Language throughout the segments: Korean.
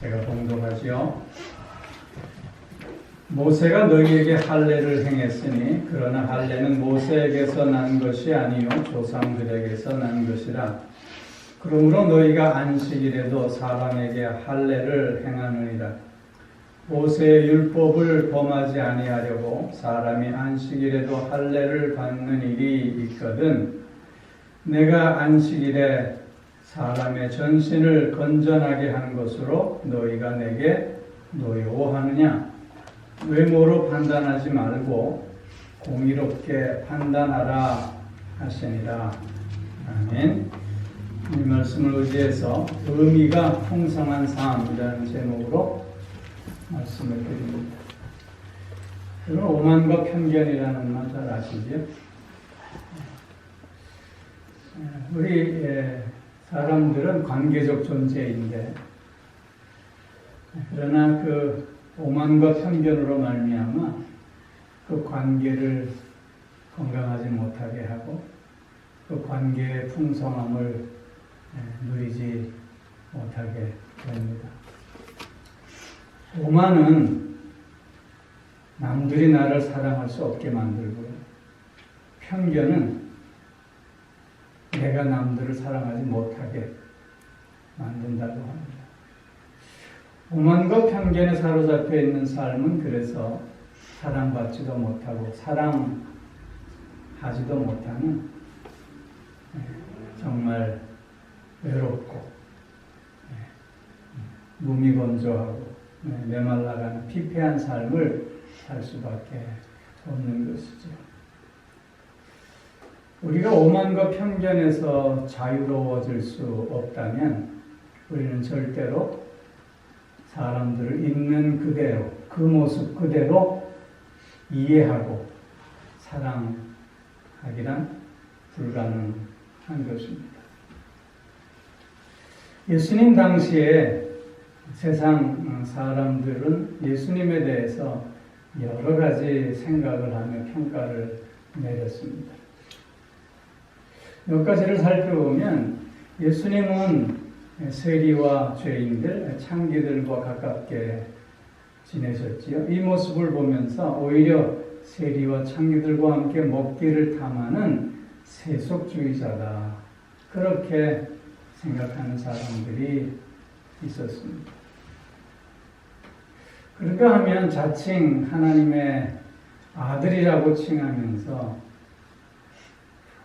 제가 봉독하지요. 모세가 너희에게 할례를 행했으니 그러나 할례는 모세에게서 난 것이 아니요 조상들에게서 난 것이라. 그러므로 너희가 안식일에도 사람에게 할례를 행하느니라. 모세의 율법을 범하지 아니하려고 사람이 안식일에도 할례를 받는 일이 있거든. 내가 안식일에 사람의 전신을 건전하게 한 것으로 너희가 내게 노여워하느냐? 외모로 판단하지 말고 공의롭게 판단하라 하시니라. 아멘. 이 말씀을 의지해서 의미가 풍성한 삶이라는 제목으로 말씀을 드립니다. 여러분, 오만과 편견이라는 말 잘 아시죠? 우리 사람들은 관계적 존재인데, 그러나 그 오만과 편견으로 말미암아 그 관계를 건강하지 못하게 하고 그 관계의 풍성함을 누리지 못하게 됩니다. 오만은 남들이 나를 사랑할 수 없게 만들고요. 편견은 내가 남들을 사랑하지 못하게 만든다고 합니다. 오만과 편견에 사로잡혀 있는 삶은 그래서 사랑받지도 못하고 사랑하지도 못하는 정말 외롭고 무미건조하고 메말라가는 피폐한 삶을 살 수밖에 없는 것이죠. 우리가 오만과 편견에서 자유로워질 수 없다면 우리는 절대로 사람들을 있는 그대로, 그 모습 그대로 이해하고 사랑하기란 불가능한 것입니다. 예수님 당시에 세상 사람들은 예수님에 대해서 여러 가지 생각을 하며 평가를 내렸습니다. 몇 가지를 살펴보면 예수님은 세리와 죄인들, 창기들과 가깝게 지내셨지요. 이 모습을 보면서 오히려 세리와 창기들과 함께 먹기를 탐하는 세속주의자다, 그렇게 생각하는 사람들이 있었습니다. 그런가 하면 자칭 하나님의 아들이라고 칭하면서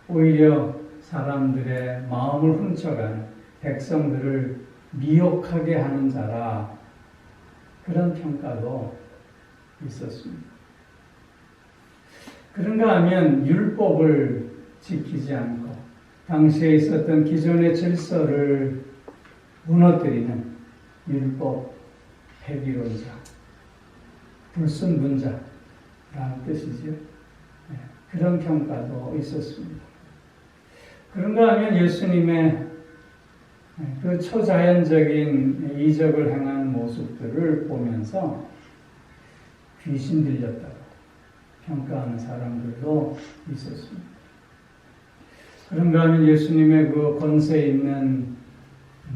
오히려 사람들의 마음을 훔쳐가는, 백성들을 미혹하게 하는 자라, 그런 평가도 있었습니다. 그런가 하면 율법을 지키지 않고 당시에 있었던 기존의 질서를 무너뜨리는 율법 폐기론자, 불순분자라는 뜻이죠. 그런 평가도 있었습니다. 그런가 하면 예수님의 그 초자연적인 이적을 행한 모습들을 보면서 귀신 들렸다고 평가하는 사람들도 있었습니다. 그런가 하면 예수님의 그 권세 있는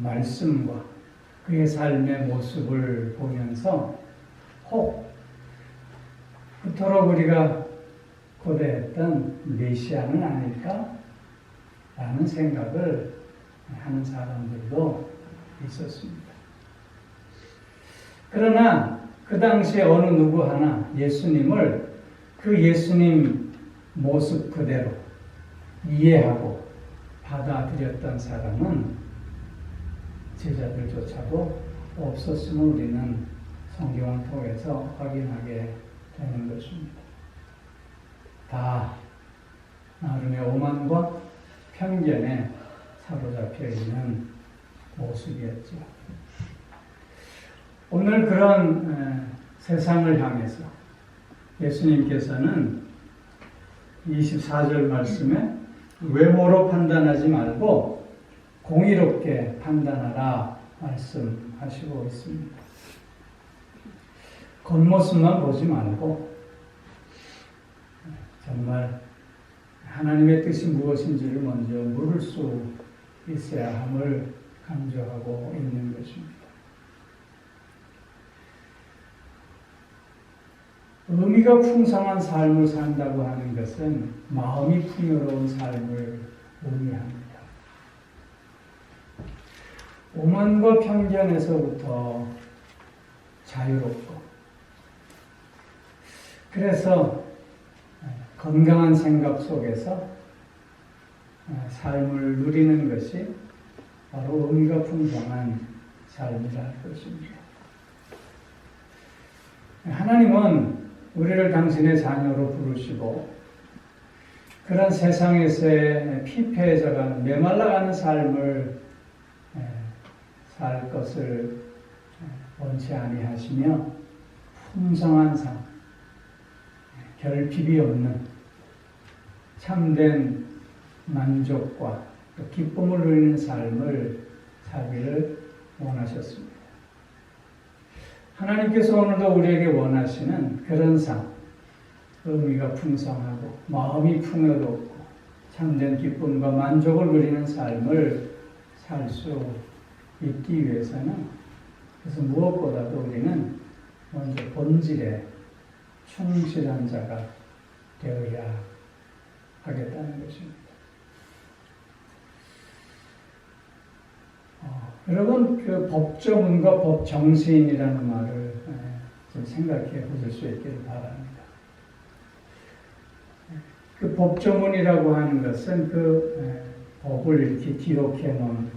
말씀과 그의 삶의 모습을 보면서 혹 그토록 우리가 고대했던 메시아는 아닐까? 라는 생각을 하는 사람들도 있었습니다. 그러나 그 당시에 어느 누구 하나 예수님을 그 예수님 모습 그대로 이해하고 받아들였던 사람은 제자들조차도 없었음을 우리는 성경을 통해서 확인하게 되는 것입니다. 다 나름의 오만과 편견에 사로잡혀 있는 모습이었죠. 오늘 그런 세상을 향해서 예수님께서는 24절 말씀에 외모로 판단하지 말고 공의롭게 판단하라 말씀하시고 있습니다. 겉모습만 보지 말고 정말 하나님의 뜻이 무엇인지를 먼저 물을 수 있어야 함을 강조하고 있는 것입니다. 의미가 풍성한 삶을 산다고 하는 것은 마음이 풍요로운 삶을 의미합니다. 오만과 편견에서부터 자유롭고, 그래서 건강한 생각 속에서 삶을 누리는 것이 바로 의미가 풍성한 삶이라 할 것입니다. 하나님은 우리를 당신의 자녀로 부르시고 그런 세상에서의 피폐해져가는 메말라가는 삶을 살 것을 원치 아니하시며 풍성한 삶, 결핍이 없는 참된 만족과 또 기쁨을 누리는 삶을 살기를 원하셨습니다. 하나님께서 오늘도 우리에게 원하시는 그런 삶, 의미가 풍성하고 마음이 풍요롭고 참된 기쁨과 만족을 누리는 삶을 살 수 있기 위해서는, 그래서 무엇보다도 우리는 먼저 본질에 충실한 자가 되어야 하겠다는 것입니다. 여러분, 그 법조문과 법정신이라는 말을 좀 생각해 보실 수 있기를 바랍니다. 그 법조문이라고 하는 것은 그 법을 이렇게 기록해 놓은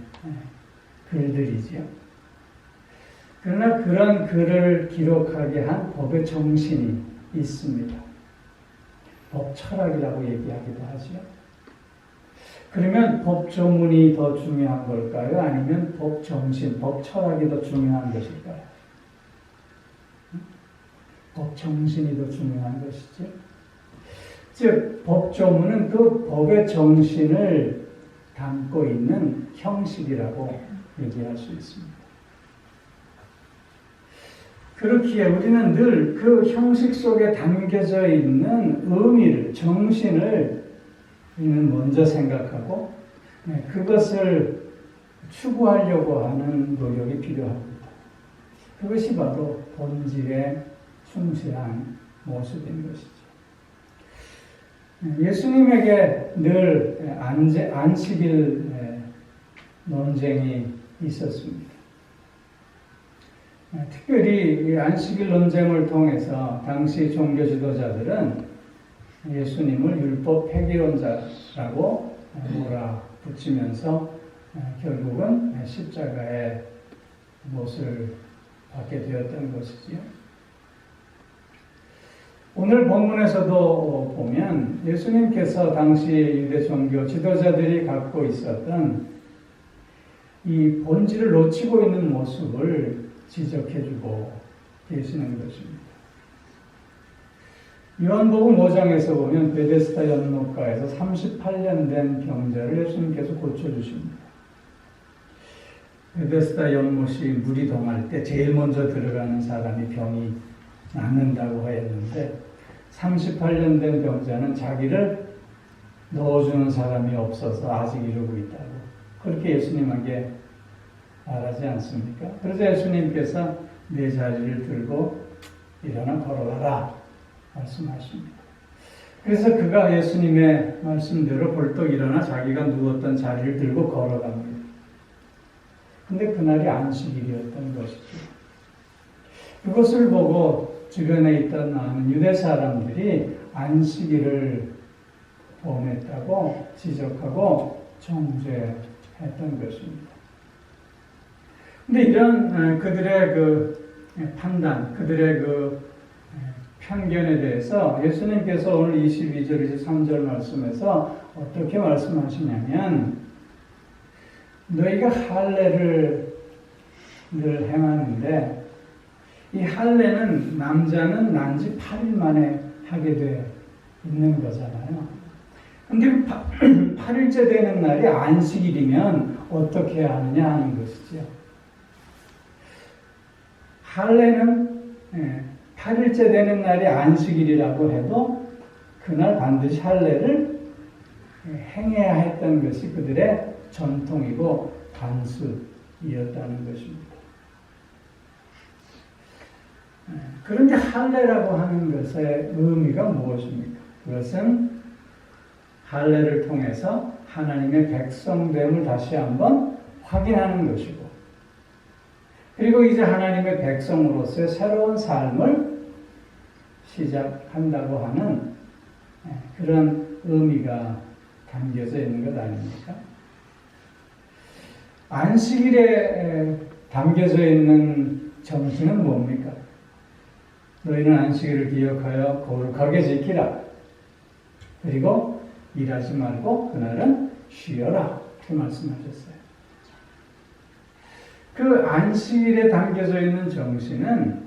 글들이죠. 그러나 그런 글을 기록하게 한 법의 정신이 있습니다. 법 철학이라고 얘기하기도 하죠. 그러면 법 조문이 더 중요한 걸까요? 아니면 법 정신, 법 철학이 더 중요한 것일까요? 법 정신이 더 중요한 것이죠. 즉, 법 조문은 그 법의 정신을 담고 있는 형식이라고 얘기할 수 있습니다. 그렇기에 우리는 늘 그 형식 속에 담겨져 있는 의미를, 정신을 우리는 먼저 생각하고 그것을 추구하려고 하는 노력이 필요합니다. 그것이 바로 본질에 충실한 모습인 것이죠. 예수님에게 늘 안식일 논쟁이 있었습니다. 특별히 이 안식일 논쟁을 통해서 당시 종교 지도자들은 예수님을 율법 폐기론자라고 몰아붙이면서 결국은 십자가의 못을 받게 되었던 것이지요. 오늘 본문에서도 보면 예수님께서 당시 유대 종교 지도자들이 갖고 있었던 이 본질을 놓치고 있는 모습을 지적해주고 계시는 것입니다. 요한복음 5장에서 보면 베데스다 연못가에서 38년 된 병자를 예수님께서 고쳐주십니다. 베데스다 연못이 물이 동할 때 제일 먼저 들어가는 사람이 병이 낫는다고 했는데 38년 된 병자는 자기를 넣어주는 사람이 없어서 아직 이러고 있다고 그렇게 예수님에게 말하지 않습니까? 그래서 예수님께서 내 자리를 들고 일어나 걸어가라 말씀하십니다. 그래서 그가 예수님의 말씀대로 벌떡 일어나 자기가 누웠던 자리를 들고 걸어갑니다. 근데 그날이 안식일이었던 것이죠. 그것을 보고 주변에 있던 많은 유대 사람들이 안식일을 범했다고 지적하고 정죄했던 것입니다. 근데 이런 그들의 그 판단, 그들의 그 편견에 대해서 예수님께서 오늘 22절, 23절 말씀에서 어떻게 말씀하시냐면 너희가 할례를 늘 행하는데 이 할례는 남자는 난지 8일 만에 하게 돼 있는 거잖아요. 근데 8일째 되는 날이 안식일이면 어떻게 해야 하느냐 하는 것이죠. 할례는 8일째 되는 날이 안식일이라고 해도 그날 반드시 할례를 행해야 했던 것이 그들의 전통이고 관습이었다는 것입니다. 그런데 할례라고 하는 것의 의미가 무엇입니까? 그것은 할례를 통해서 하나님의 백성됨을 다시 한번 확인하는 것이고, 그리고 이제 하나님의 백성으로서의 새로운 삶을 시작한다고 하는 그런 의미가 담겨져 있는 것 아닙니까? 안식일에 담겨져 있는 정신은 뭡니까? 너희는 안식일을 기억하여 거룩하게 지키라. 그리고 일하지 말고 그날은 쉬어라. 이렇게 말씀하셨어요. 그 안식일에 담겨져 있는 정신은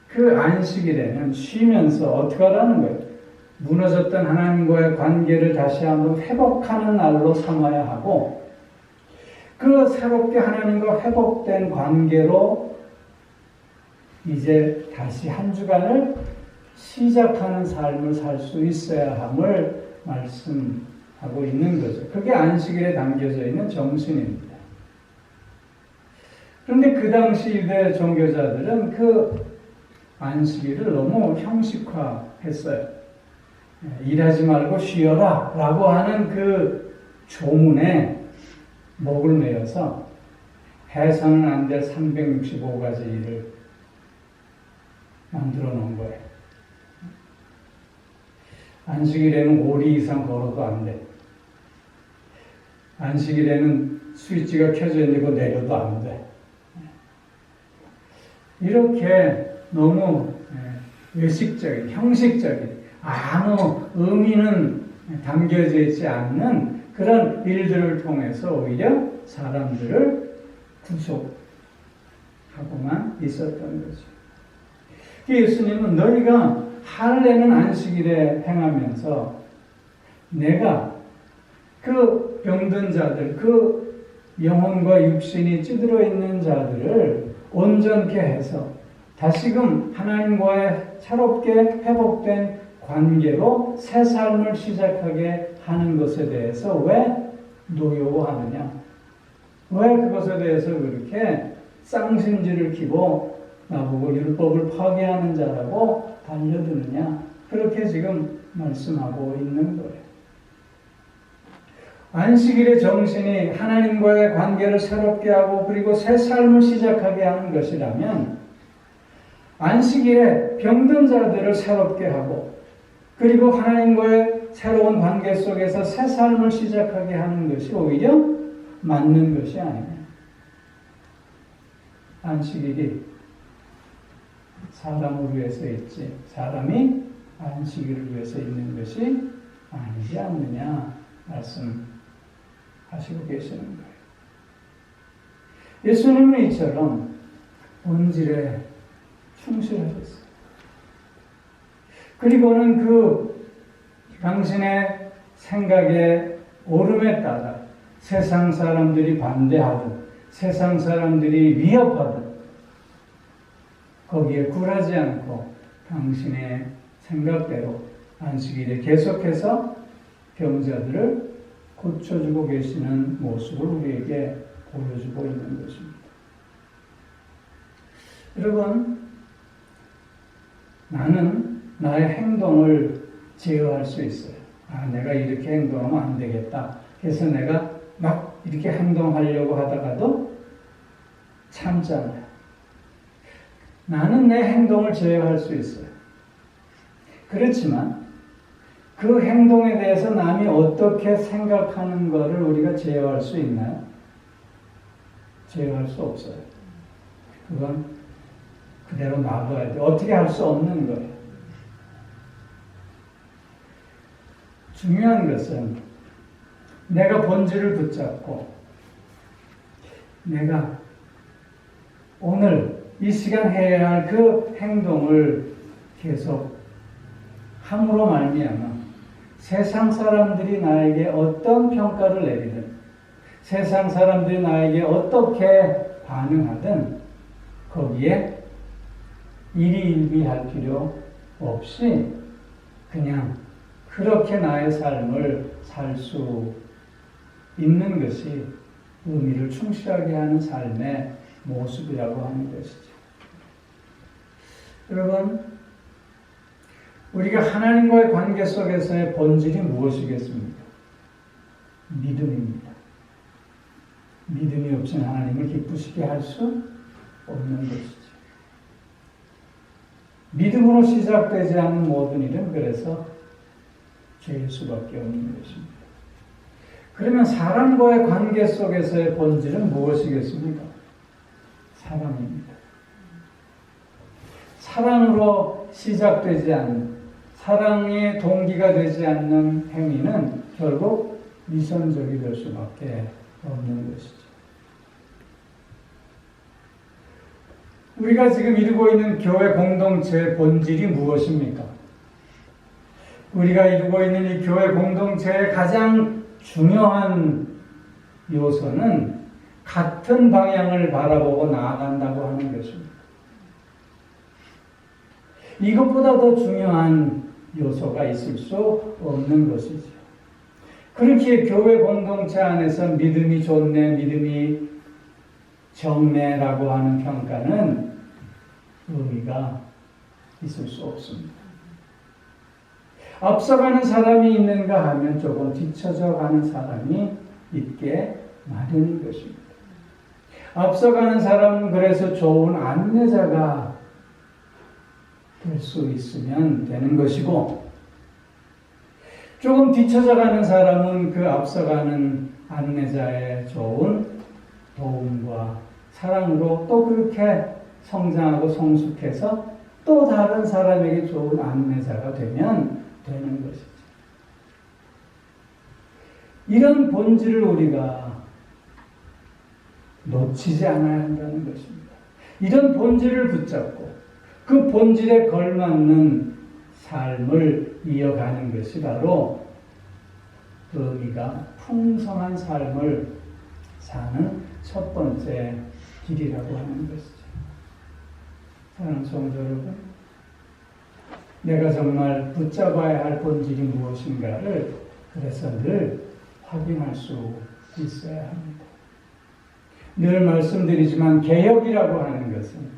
그 안식일에는 쉬면서 어떻게 하라는 거예요? 무너졌던 하나님과의 관계를 다시 한번 회복하는 날로 삼아야 하고, 그 새롭게 하나님과 회복된 관계로 이제 다시 한 주간을 시작하는 삶을 살 수 있어야 함을 말씀하고 있는 거죠. 그게 안식일에 담겨져 있는 정신입니다. 그런데 그 당시 유대 종교자들은 그 안식일을 너무 형식화했어요. 일하지 말고 쉬어라 라고 하는 그 조문에 목을 매어서 해서는 안 될 365가지 일을 만들어 놓은 거예요. 안식일에는 5리 이상 걸어도 안 돼. 안식일에는 스위치가 켜져 있는데 그거 내려도 안 돼. 이렇게 너무 외식적인, 형식적인, 아무 의미는 담겨져 있지 않는 그런 일들을 통해서 오히려 사람들을 구속하고만 있었던 거죠. 예수님은 너희가 할례는 안식일에 행하면서 내가 그 병든 자들, 그 영혼과 육신이 찌들어 있는 자들을 온전케 해서 다시금 하나님과의 새롭게 회복된 관계로 새 삶을 시작하게 하는 것에 대해서 왜 노여워하느냐? 왜 그것에 대해서 그렇게 쌍심지를 키고 나보고 율법을 파괴하는 자라고 달려드느냐? 그렇게 지금 말씀하고 있는 거예요. 안식일의 정신이 하나님과의 관계를 새롭게 하고 그리고 새 삶을 시작하게 하는 것이라면 안식일에 병든 자들을 새롭게 하고 그리고 하나님과의 새로운 관계 속에서 새 삶을 시작하게 하는 것이 오히려 맞는 것이 아니냐. 안식일이 사람을 위해서 있지 사람이 안식일을 위해서 있는 것이 아니지 않느냐 말씀하시고 계시는 거예요. 예수님은 이처럼 본질에 충실하셨어요. 그리고는 그 당신의 생각의 오름에 따라 세상 사람들이 반대하든 세상 사람들이 위협하든 거기에 굴하지 않고 당신의 생각대로 안식일에 계속해서 병자들을 고쳐주고 계시는 모습을 우리에게 보여주고 있는 것입니다. 여러분, 나는 나의 행동을 제어할 수 있어요. 내가 이렇게 행동하면 안 되겠다. 그래서 내가 막 이렇게 행동하려고 하다가도 참잖아요. 나는 내 행동을 제어할 수 있어요. 그렇지만 그 행동에 대해서 남이 어떻게 생각하는 것을 우리가 제어할 수 있나요? 제어할 수 없어요. 그건 그대로 놔둬야 돼. 어떻게 할 수 없는 거예요. 중요한 것은 내가 본질을 붙잡고 내가 오늘 이 시간 해야 할 그 행동을 계속 함으로 말미암아 세상 사람들이 나에게 어떤 평가를 내리든 세상 사람들이 나에게 어떻게 반응하든 거기에 일희일비할 필요 없이 그냥 그렇게 나의 삶을 살 수 있는 것이 의미를 충실하게 하는 삶의 모습이라고 하는 것이죠. 여러분, 우리가 하나님과의 관계 속에서의 본질이 무엇이겠습니까? 믿음입니다. 믿음이 없이는 하나님을 기쁘시게 할 수 없는 것이죠. 믿음으로 시작되지 않는 모든 일은 그래서 죄일 수밖에 없는 것입니다. 그러면 사람과의 관계 속에서의 본질은 무엇이겠습니까? 사랑입니다. 사랑으로 시작되지 않는, 사랑의 동기가 되지 않는 행위는 결국 위선적이 될 수밖에 없는 것이죠. 우리가 지금 이루고 있는 교회 공동체의 본질이 무엇입니까? 우리가 이루고 있는 이 교회 공동체의 가장 중요한 요소는 같은 방향을 바라보고 나아간다고 하는 것입니다. 이것보다 더 중요한 요소가 있을 수 없는 것이죠. 그렇게 교회 공동체 안에서 믿음이 좋네, 믿음이 정네라고 하는 평가는 의미가 있을 수 없습니다. 앞서가는 사람이 있는가 하면 조금 뒤쳐져 가는 사람이 있게 마련인 것입니다. 앞서가는 사람은 그래서 좋은 안내자가 될 수 있으면 되는 것이고, 조금 뒤쳐져 가는 사람은 그 앞서가는 안내자의 좋은 도움과 사랑으로 또 그렇게 성장하고 성숙해서 또 다른 사람에게 좋은 안내자가 되면 되는 것이죠. 이런 본질을 우리가 놓치지 않아야 한다는 것입니다. 이런 본질을 붙잡고 그 본질에 걸맞는 삶을 이어가는 것이 바로 의미가 풍성한 삶을 사는 첫 번째 길이라고 하는 것이죠. 사랑하는 성도 여러분, 내가 정말 붙잡아야 할 본질이 무엇인가를 그래서 늘 확인할 수 있어야 합니다. 늘 말씀드리지만 개혁이라고 하는 것은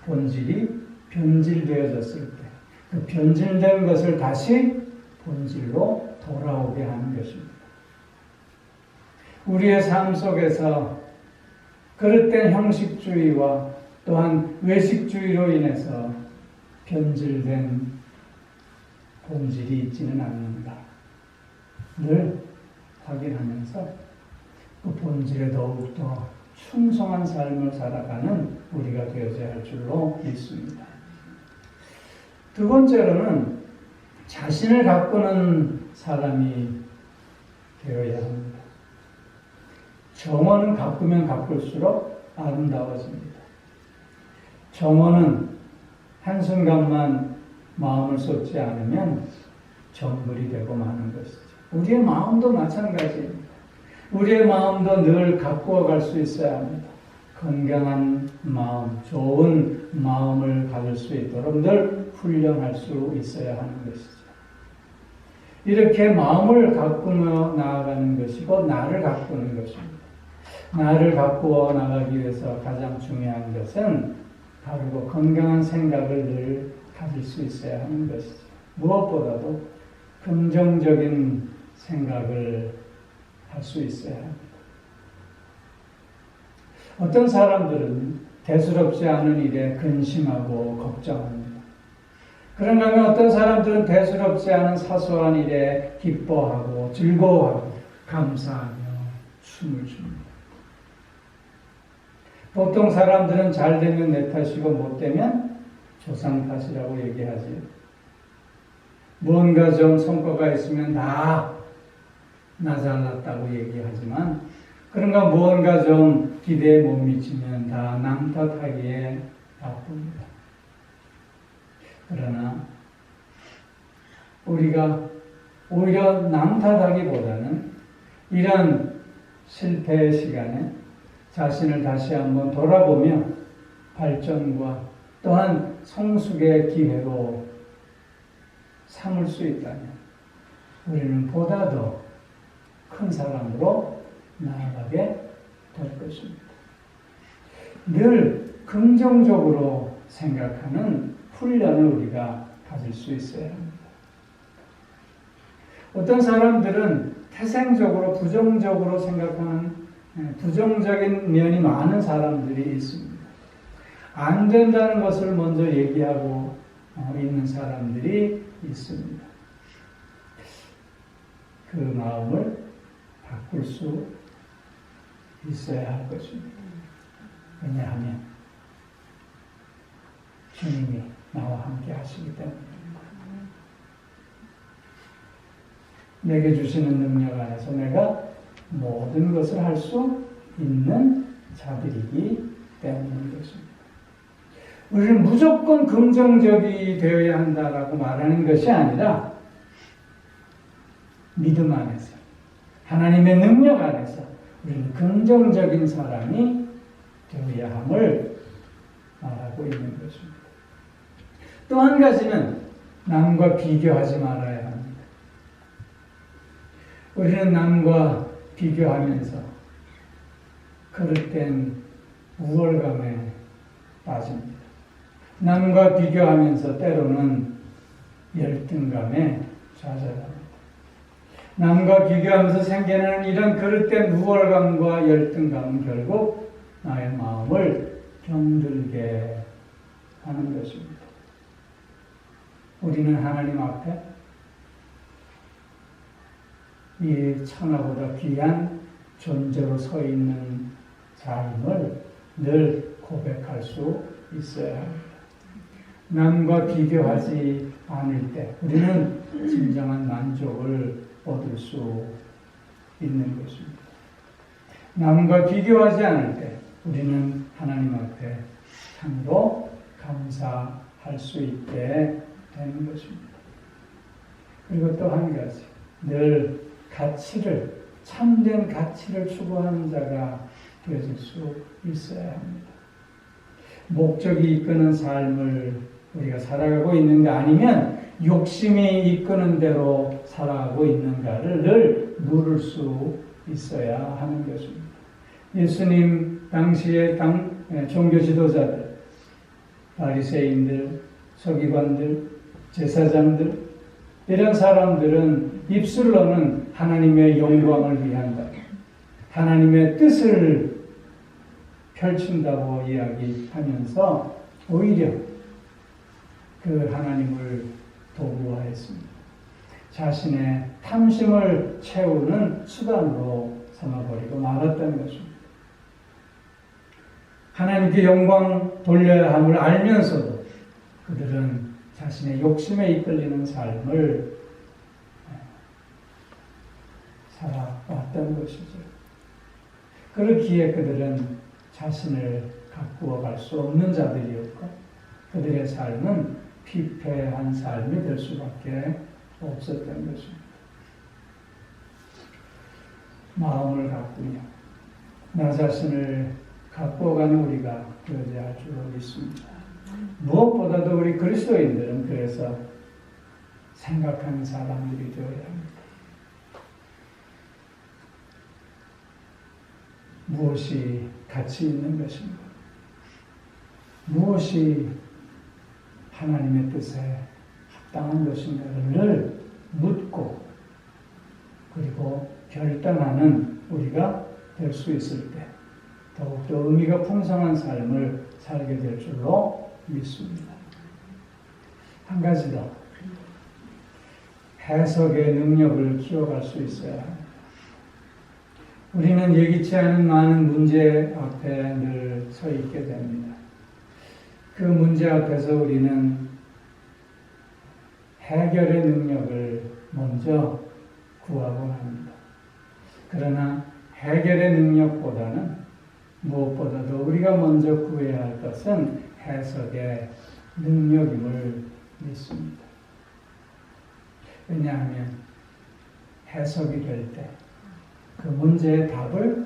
본질이 변질되어졌을 때 그 변질된 것을 다시 본질로 돌아오게 하는 것입니다. 우리의 삶 속에서 그릇된 형식주의와 또한 외식주의로 인해서 변질된 본질이 있지는 않는다. 늘 확인하면서 그 본질에 더욱더 충성한 삶을 살아가는 우리가 되어야 할 줄로 믿습니다. 두 번째로는 자신을 가꾸는 사람이 되어야 합니다. 정원은 가꾸면 가꿀수록 아름다워집니다. 정원은 한순간만 마음을 쏟지 않으면 정글이 되고 마는 것이죠. 우리의 마음도 마찬가지입니다. 우리의 마음도 늘 가꾸어 갈 수 있어야 합니다. 건강한 마음, 좋은 마음을 가질 수 있도록 늘 훈련할 수 있어야 하는 것이죠. 이렇게 마음을 가꾸어 나아가는 것이고 나를 가꾸는 것입니다. 나를 가꾸어 나가기 위해서 가장 중요한 것은 바르고 건강한 생각을 늘 가질 수 있어야 하는 것이죠. 무엇보다도 긍정적인 생각을 할 수 있어야 합니다. 어떤 사람들은 대수롭지 않은 일에 근심하고 걱정합니다. 그런가 하면 어떤 사람들은 대수롭지 않은 사소한 일에 기뻐하고 즐거워하고 감사하며 춤을 춥니다. 보통 사람들은 잘 되면 내 탓이고 못 되면 조상 탓이라고 얘기하지요. 무언가 좀 성과가 있으면 다 나 잘났다고 얘기하지만 그런가 무언가 좀 기대에 못 미치면 다 남 탓하기에 바쁩니다. 그러나 우리가 오히려 남 탓하기보다는 이런 실패의 시간에 자신을 다시 한번 돌아보며 발전과 또한 성숙의 기회로 삼을 수 있다면 우리는 보다 더 큰 사람으로 나아가게 될 것입니다. 늘 긍정적으로 생각하는 훈련을 우리가 가질 수 있어야 합니다. 어떤 사람들은 태생적으로 부정적으로 생각하는 부정적인 면이 많은 사람들이 있습니다. 안 된다는 것을 먼저 얘기하고 있는 사람들이 있습니다. 그 마음을 바꿀 수 있어야 할 것입니다. 왜냐하면 주님이 나와 함께 하시기 때문입니다. 내게 주시는 능력 안에서 내가 모든 것을 할 수 있는 자들이기 때문인 것입니다. 우리는 무조건 긍정적이 되어야 한다라고 말하는 것이 아니라 믿음 안에서 하나님의 능력 안에서 우리는 긍정적인 사람이 되어야 함을 말하고 있는 것입니다. 또 한 가지는 남과 비교하지 말아야 합니다. 우리는 남과 비교하면서 그릇된 우월감에 빠집니다. 남과 비교하면서 때로는 열등감에 좌절합니다. 남과 비교하면서 생겨나는 이런 그릇된 우월감과 열등감은 결국 나의 마음을 병들게 하는 것입니다. 우리는 하나님 앞에 이 천하보다 귀한 존재로 서 있는 자임을 늘 고백할 수 있어야 합니다. 남과 비교하지 않을 때 우리는 진정한 만족을 얻을 수 있는 것입니다. 남과 비교하지 않을 때 우리는 하나님 앞에 참으로 감사할 수 있게 되는 것입니다. 그리고 또 한 가지, 늘 가치를, 참된 가치를 추구하는 자가 되어질 수 있어야 합니다. 목적이 이끄는 삶을 우리가 살아가고 있는가 아니면 욕심이 이끄는 대로 살아가고 있는가를 늘 물을 수 있어야 하는 것입니다. 예수님 당시의 종교 지도자들, 바리새인들, 서기관들, 제사장들 이런 사람들은 입술로는 하나님의 영광을 위한다, 하나님의 뜻을 펼친다고 이야기하면서 오히려 그 하나님을 도구화했습니다. 자신의 탐심을 채우는 수단으로 삼아버리고 말았다는 것입니다. 하나님께 영광 돌려야 함을 알면서도 그들은 자신의 욕심에 이끌리는 삶을 살아왔던 것이죠. 그렇기에 그들은 자신을 가꾸어 갈 수 없는 자들이었고 그들의 삶은 피폐한 삶이 될 수밖에 없었던 것입니다. 마음을 가꾸며 나 자신을 가꾸어가는 우리가 되어야 할 줄 믿습니다. 무엇보다도 우리 그리스도인들은 그래서 생각하는 사람들이 되어야 합니다. 무엇이 가치 있는 것인가? 무엇이 하나님의 뜻에 합당한 것인가를 묻고 그리고 결단하는 우리가 될 수 있을 때 더욱더 의미가 풍성한 삶을 살게 될 줄로 믿습니다. 한 가지 더, 해석의 능력을 키워갈 수 있어야 합니다. 우리는 예기치 않은 많은 문제 앞에 늘 서 있게 됩니다. 그 문제 앞에서 우리는 해결의 능력을 먼저 구하곤 합니다. 그러나 해결의 능력보다는 무엇보다도 우리가 먼저 구해야 할 것은 해석의 능력임을 믿습니다. 왜냐하면 해석이 될 때 그 문제의 답을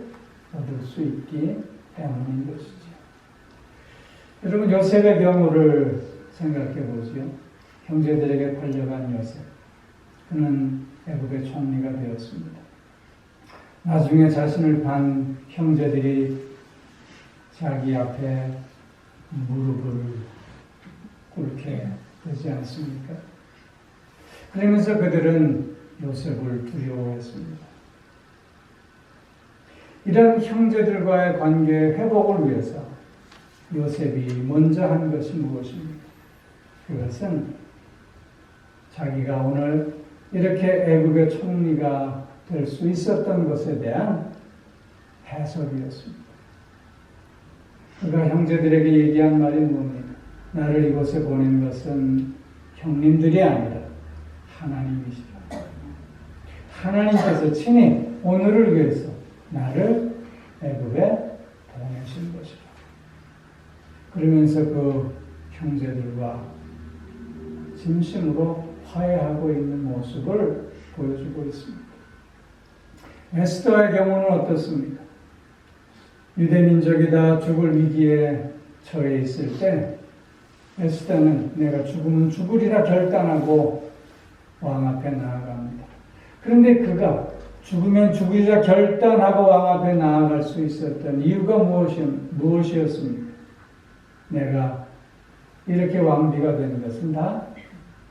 얻을 수 있기 때문인 것이죠. 여러분, 요셉의 경우를 생각해 보죠. 형제들에게 팔려간 요셉. 그는 애국의 총리가 되었습니다. 나중에 자신을 반 형제들이 자기 앞에 무릎을 그렇지 않습니까? 그러면서 그들은 요셉을 두려워했습니다. 이런 형제들과의 관계 회복을 위해서 요셉이 먼저 한 것이 무엇입니까? 그것은 자기가 오늘 이렇게 애국의 총리가 될 수 있었던 것에 대한 해석이었습니다. 그가 형제들에게 얘기한 말이 뭡니까? 나를 이곳에 보낸 것은 형님들이 아니라 하나님이시다. 하나님께서 친히 오늘을 위해서 나를 애굽에 보내신 것이다. 그러면서 그 형제들과 진심으로 화해하고 있는 모습을 보여주고 있습니다. 에스더의 경우는 어떻습니까? 유대민족이 다 죽을 위기에 처해 있을 때 에스더는 내가 죽으면 죽으리라 결단하고 왕 앞에 나아갑니다. 그런데 그가 죽으면 죽으리라 결단하고 왕 앞에 나아갈 수 있었던 이유가 무엇이었습니까? 내가 이렇게 왕비가 된 것은 다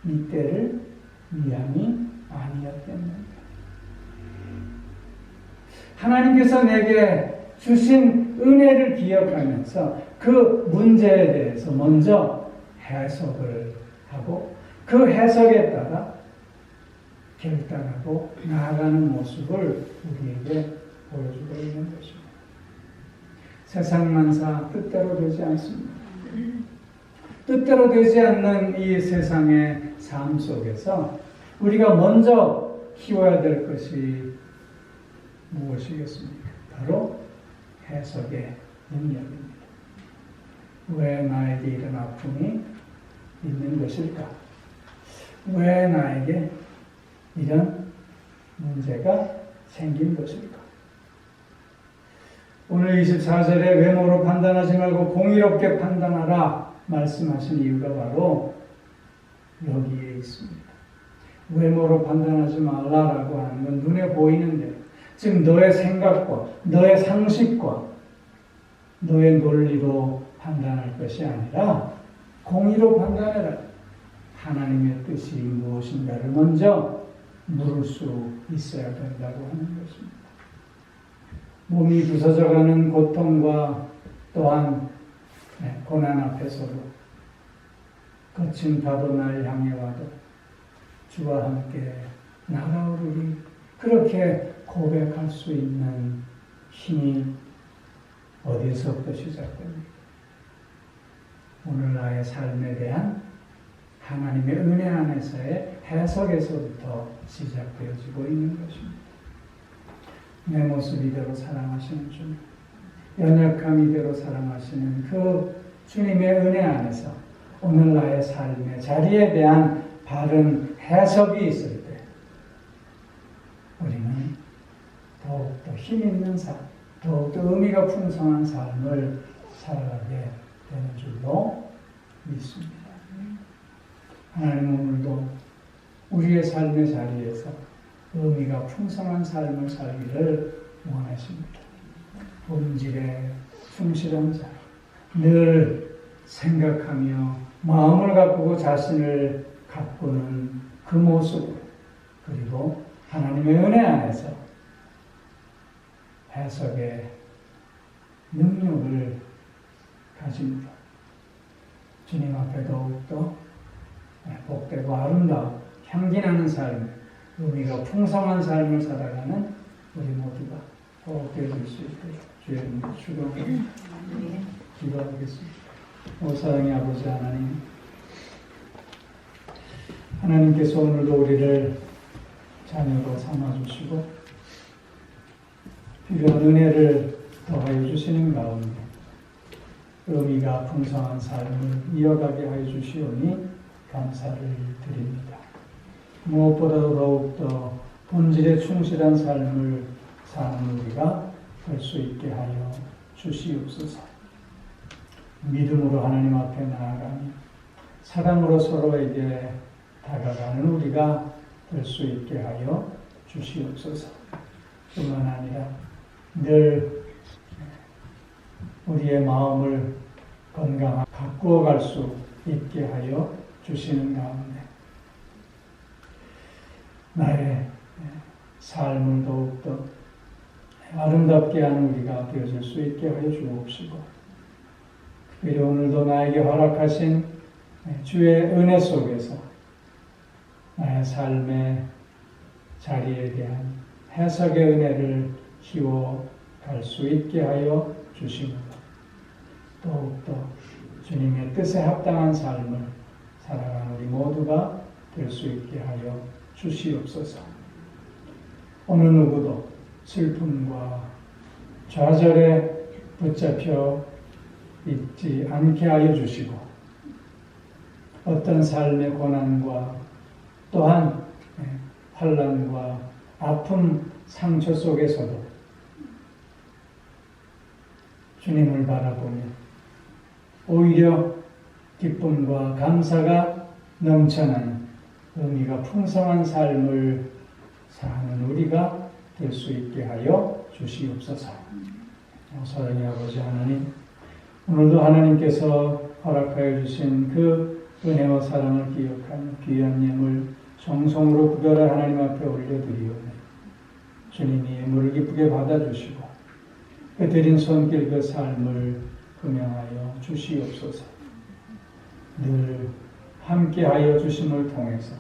이때를 위함이 아니었답니다. 하나님께서 내게 주신 은혜를 기억하면서 그 문제에 대해서 먼저 해석을 하고 그 해석에 따라 결단하고 나아가는 모습을 우리에게 보여주고 있는 것입니다. 세상 만사 뜻대로 되지 않습니다. 뜻대로 되지 않는 이 세상의 삶 속에서 우리가 먼저 키워야 될 것이 무엇이겠습니까? 바로 해석의 능력입니다. 왜 나에게 이런 아픔이 있는 것일까? 왜 나에게 이런 문제가 생긴 것일까? 오늘 24절에 외모로 판단하지 말고 공의롭게 판단하라 말씀하신 이유가 바로 여기에 있습니다. 외모로 판단하지 말라라고 하는 건 눈에 보이는데, 즉 너의 생각과 너의 상식과 너의 논리로 판단할 것이 아니라 공의로 판단해라. 하나님의 뜻이 무엇인가를 먼저 물을 수 있어야 된다고 하는 것입니다. 몸이 부서져가는 고통과 또한 고난 앞에서도 거친 파도 날 향해 와도 주와 함께 나아오르리, 그렇게 고백할 수 있는 힘이 어디서부터 시작됩니까? 오늘 나의 삶에 대한 하나님의 은혜 안에서의 해석에서부터 시작되어지고 있는 것입니다. 내 모습 이대로 사랑하시는 주님, 연약함 이대로 사랑하시는 그 주님의 은혜 안에서 오늘 나의 삶의 자리에 대한 바른 해석이 있을 때 우리는 더욱더 힘있는 삶, 더욱더 의미가 풍성한 삶을 살아가게 되는 줄로 믿습니다. 하나님 오늘도 우리의 삶의 자리에서 의미가 풍성한 삶을 살기를 원하십니다. 본질에 충실한 자, 늘 생각하며 마음을 가꾸고 자신을 가꾸는 그 모습, 그리고 하나님의 은혜 안에서 해석의 능력을 가집니다. 주님 앞에 더욱더 복되고 아름다운 향기나는 삶, 의미가 풍성한 삶을 살아가는 우리 모두가 꼭 되어질 수 있도록 주의 이름으로 축원합니다. 기도하겠습니다. 오 사랑의 아버지 하나님, 하나님께서 오늘도 우리를 자녀로 삼아주시고 필요한 은혜를 더하여 주시는 가운데 의미가 풍성한 삶을 이어가게 하여 주시오니 감사를 드립니다. 무엇보다도 더욱더 본질에 충실한 삶을 사는 우리가 될 수 있게 하여 주시옵소서. 믿음으로 하나님 앞에 나아가며 사랑으로 서로에게 다가가는 우리가 될 수 있게 하여 주시옵소서. 뿐만 아니라 늘 우리의 마음을 건강하게 가꾸어 갈 수 있게 하여 주시는 가운데 나의 삶을 더욱더 아름답게 하는 우리가 되어질 수 있게 하여 주옵시고, 특별히 오늘도 나에게 허락하신 주의 은혜 속에서 나의 삶의 자리에 대한 해석의 은혜를 키워갈 수 있게 하여 주시므로 더욱더 주님의 뜻에 합당한 삶을 살아가는 우리 모두가 될 수 있게 하여 주시옵소서. 어느 누구도 슬픔과 좌절에 붙잡혀 있지 않게 하여 주시고, 어떤 삶의 고난과 또한 환난과 아픔, 상처 속에서도 주님을 바라보며 오히려 기쁨과 감사가 넘쳐나는 의미가 풍성한 삶을 사는 우리가 될 수 있게 하여 주시옵소서. 사랑의 아버지 하나님, 오늘도 하나님께서 허락하여 주신 그 은혜와 사랑을 기억하며 귀한 예물 정성으로 구별할 하나님 앞에 올려드리오니 주님이 예물을 기쁘게 받아주시고 그 드린 손길 그 삶을 금양하여 주시옵소서. 늘 함께하여 주심을 통해서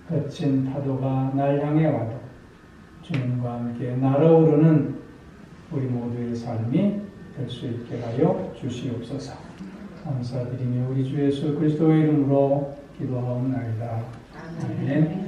거친 파도가 날 향해 와도 주님과 함께 날아오르는 우리 모두의 삶이 될 수 있게 하여 주시옵소서. 감사드리며 우리 주 예수 그리스도의 이름으로 기도하옵나이다. 아멘.